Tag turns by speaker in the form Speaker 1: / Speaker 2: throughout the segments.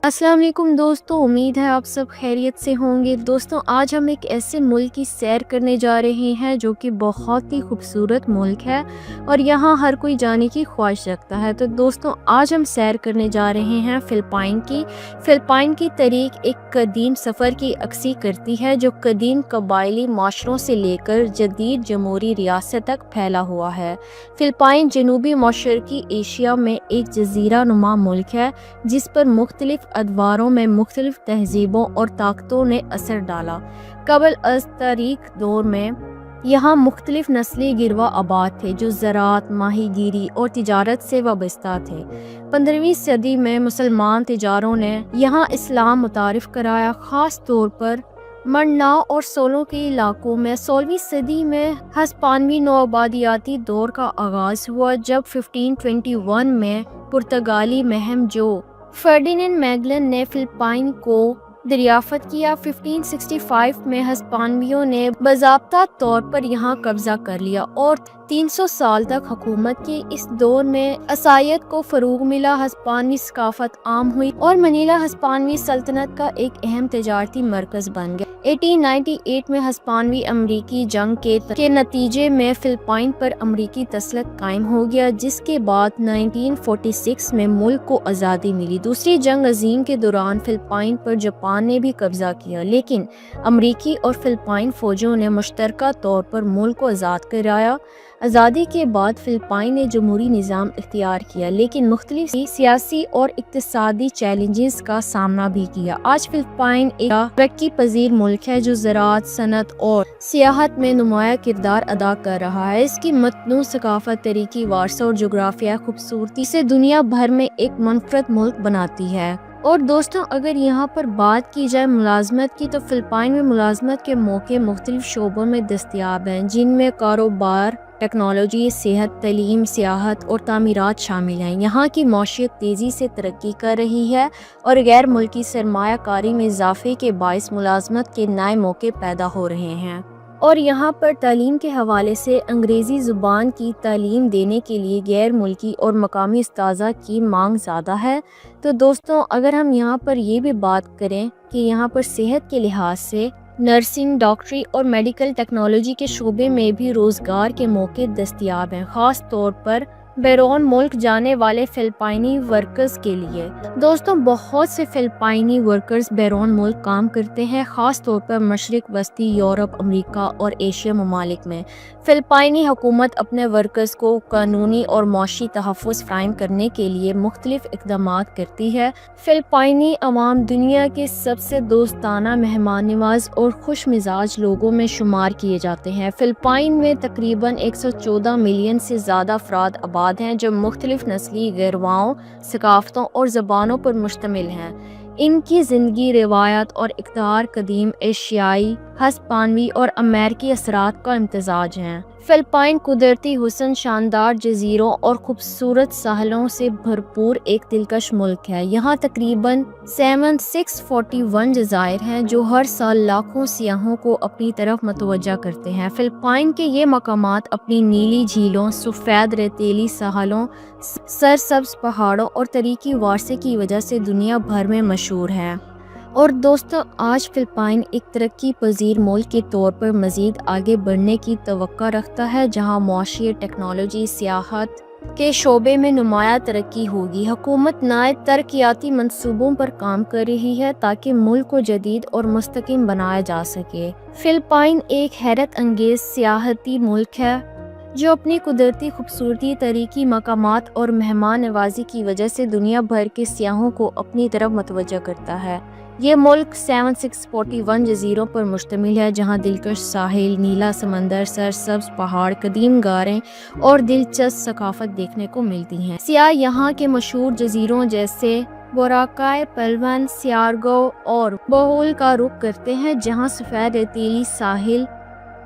Speaker 1: अस्सलाम वालेकुम दोस्तों, उम्मीद है आप सब खैरियत से होंगे। दोस्तों, आज हम एक ऐसे मुल्क की सैर करने जा रहे हैं जो कि बहुत ही खूबसूरत मुल्क है और यहाँ हर कोई जाने की ख्वाहिश रखता है। तो दोस्तों, आज हम सैर करने जा रहे हैं फ़िलिपाइन की। फ़िलिपाइन की तारीख एक कदीम सफ़र की अक्सी करती है जो कदीम कबायली माशरों से लेकर जदीद जमहूरी रियासत तक फैला हुआ है। फ़िलिपाइन जनूबी मशरक़ी एशिया में एक जज़ीरा नुमा मुल्क है जिस पर मुख्तलिफ अदवारों में मुख्तलिफ तहजीबों और ताकतों ने असर डाला। कबल अज़ तारीख दौर में यहाँ मुख्तलिफ नस्ली गिरवा आबाद थे जो ज़राअत, माहीगीरी और तिजारत से वाबस्ता थे। 15वीं सदी में मुसलमान तिजारों ने यहाँ इस्लाम मुतारिफ कराया, ख़ास तौर पर मंडनाओ और सोलो के इलाकों में। 16वीं सदी में हस्पानवी नौआबादियाती दौर का आगाज़ हुआ जब 1521 में पुर्तगाली महम जो फर्डिनेंड मैगलन ने फ़िलिपाइन को दरियाफ़त किया। 1565 में हस्पानवियों ने बाज़ाब्ता तौर पर यहाँ कब्ज़ा कर लिया और 300 साल तक हुकूमत की। इस दौर में असायत को फ़रोग़ मिला, हस्पानवी सकाफ़त आम हुई और मनीला हस्पानवी सल्तनत का एक अहम तिजारती मरकज़ बन गया। 1898 में हस्पानवी अमरीकी जंग के नतीजे में फ़िलिपाइन पर अमरीकी तसल्लुत कायम हो गया, जिसके बाद 1946 में मुल्क को आज़ादी मिली। दूसरी जंग अज़ीम के दौरान फ़िलिपाइन पर जापान ने भी कब्ज़ा किया, लेकिन अमरीकी और फ़िलिपाइन फ़ौजों ने मुश्तरका तौर पर मुल्क को आज़ाद कराया। आज़ादी के बाद फ़िलिपाइन ने जमहूरी निज़ाम इख्तियार किया, लेकिन मुख्तलिफ सियासी और इक़्तिसादी चैलेंजेस का सामना भी किया। आज फ़िलिपाइन एक तरक्की पजीर मुल्क है जो ज़राअत, सनत और सियाहत में नुमाया किरदार अदा कर रहा है। इसकी मतनू सकाफ़त, तरीकी वारसा और जोग्राफिया खूबसूरती से दुनिया भर में एक मुनफरद मुल्क बनाती है। और दोस्तों, अगर यहाँ पर बात की जाए मुलाजमत की, तो फ़िलिपाइन में मुलाजमत के मौके मुख्तलिफ शोबों में दस्तयाब हैं, जिनमें कारोबार, टेक्नोलॉजी, सेहत, तालीम, सियाहत और तामीरात शामिल हैं। यहाँ की मौशियत तेज़ी से तरक्की कर रही है और गैर मुल्की सरमायाकारी में इजाफे के बाइस मुलाजमत के नए मौके पैदा हो रहे हैं। और यहाँ पर तालीम के हवाले से अंग्रेज़ी ज़ुबान की तालीम देने के लिए गैर मुल्की और मकामी उस्ताज़ा की मांग ज़्यादा है। तो दोस्तों, अगर हम यहाँ पर ये भी बात करें कि यहाँ पर सेहत के लिहाज से नर्सिंग, डॉक्टरी और मेडिकल टेक्नोलॉजी के शोबे में भी रोज़गार के मौके दस्तयाब हैं, ख़ास तौर पर बैरून मुल्क जाने वाले फ़िलिपाइनी वर्कर्स के लिए। दोस्तों, बहुत से फ़िलिपाइनी वर्कर्स बैरून मुल्क काम करते हैं, ख़ास तौर पर मशरिक़ वस्ती, यूरोप, अमेरिका और एशिया ममालिक में। फ़िलिपाइनी हुकूमत अपने वर्कर्स को कानूनी और मौशी तहफ़्फ़ुज़ फ़राहम करने के लिए मुख्तलिफ़ इक़दामात करती है। फ़िलिपाइनी अवाम दुनिया के सबसे दोस्ताना, मेहमान नवाज़ और खुश मिजाज लोगों में शुमार किए जाते हैं। फ़िलिपाइन में तकरीबन 114 मिलियन से ज़्यादा अफ़राद आबाद हैं जो मुख्तलिफ नस्ली गिरवाओं, सकाफ़तों और ज़बानों पर मुश्तमिल हैं। इनकी ज़िंदगी, रिवायात और इक़्तिदार कदीम एशियाई, हस्पानवी और अमेरिकी असरात का इम्तज़ाज हैं। फ़िलिपाइन कुदरती हुस्न, शानदार जज़ीरों और खूबसूरत साहलों से भरपूर एक दिलकश मुल्क है। यहाँ तकरीबन 641 जज़ायर हैं जो हर साल लाखों सियाहों को अपनी तरफ मतवज्जा करते हैं। फ़िलिपाइन के ये मकामात अपनी नीली झीलों, सफ़ेद रेतीली साहलों, सरसब्ज़ पहाड़ों और तरीकी वारसे की वजह से दुनिया भर में मशहूर है। और दोस्तों, आज फ़िलिपाइन एक तरक्की पजीर मुल्क के तौर पर मज़ीद आगे बढ़ने की तवक्को रखता है, जहाँ मुआशी, टेक्नोलॉजी, सियाहत के शोबे में नुमाया तरक्की होगी। हुकूमत नए तरक्याती मंसूबों पर काम कर रही है ताकि मुल्क को जदीद और मुस्तकिम बनाया जा सके। फ़िलिपाइन एक हैरत अंगेज़ सियाहती मुल्क है जो अपनी कुदरती खूबसूरती, तरीकी मकामात और मेहमान नवाजी की वजह से दुनिया भर के सियाहों को अपनी तरफ मतवज्जा करता है। ये मुल्क 7641 जज़ीरों पर मुश्तमिल है, जहाँ दिलकश साहिल, नीला समंदर, सरसब्ज़ पहाड़, कदीम गारें और दिलचस्प सकाफ़त देखने को मिलती हैं। सियाह यहाँ के मशहूर जज़ीरों जैसे बोराकाई, पलवन, सियारगो और बोहोल का रुख करते हैं, जहाँ सफ़ेद रेतीली साहिल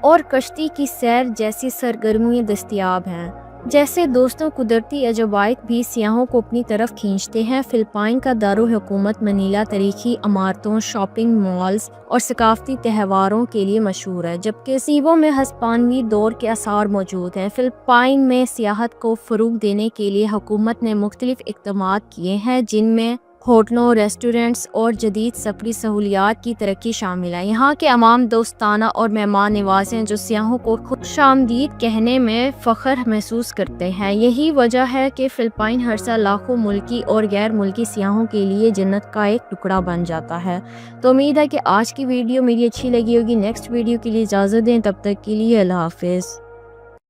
Speaker 1: और कश्ती की सैर जैसी सरगर्मियाँ दस्तयाब हैं। जैसे दोस्तों, कुदरती अजवाइब भी सियाहों को अपनी तरफ खींचते हैं। फ़िलिपाइन का दारुल हुकूमत मनीला तारीखी इमारतों, शॉपिंग मॉल्स और सकाफ़ती त्योहारों के लिए मशहूर है, जबकि सीबों में हस्पानवी दौर के आसार मौजूद हैं। फ़िलिपाइन में सियाहत को फ़रोग़ देने के लिए हुकूमत ने मुख्तलिफ़ इक़दामात किए हैं, जिनमें ہوٹلوں، ریسٹورنٹس اور جدید سفری سہولیات کی ترقی شامل ہے۔ یہاں کے عوام دوستانہ اور مہمان نواز ہیں جو سیاحوں کو خوش آمدید کہنے میں فخر محسوس کرتے ہیں۔ یہی وجہ ہے کہ فلپائن ہر سال لاکھوں ملکی اور غیر ملکی سیاحوں کے لیے جنت کا ایک ٹکڑا بن جاتا ہے۔ تو امید ہے کہ آج کی ویڈیو میری اچھی لگی ہوگی۔ نیکسٹ ویڈیو کے لیے اجازت دیں، تب تک کے لیے اللہ حافظ۔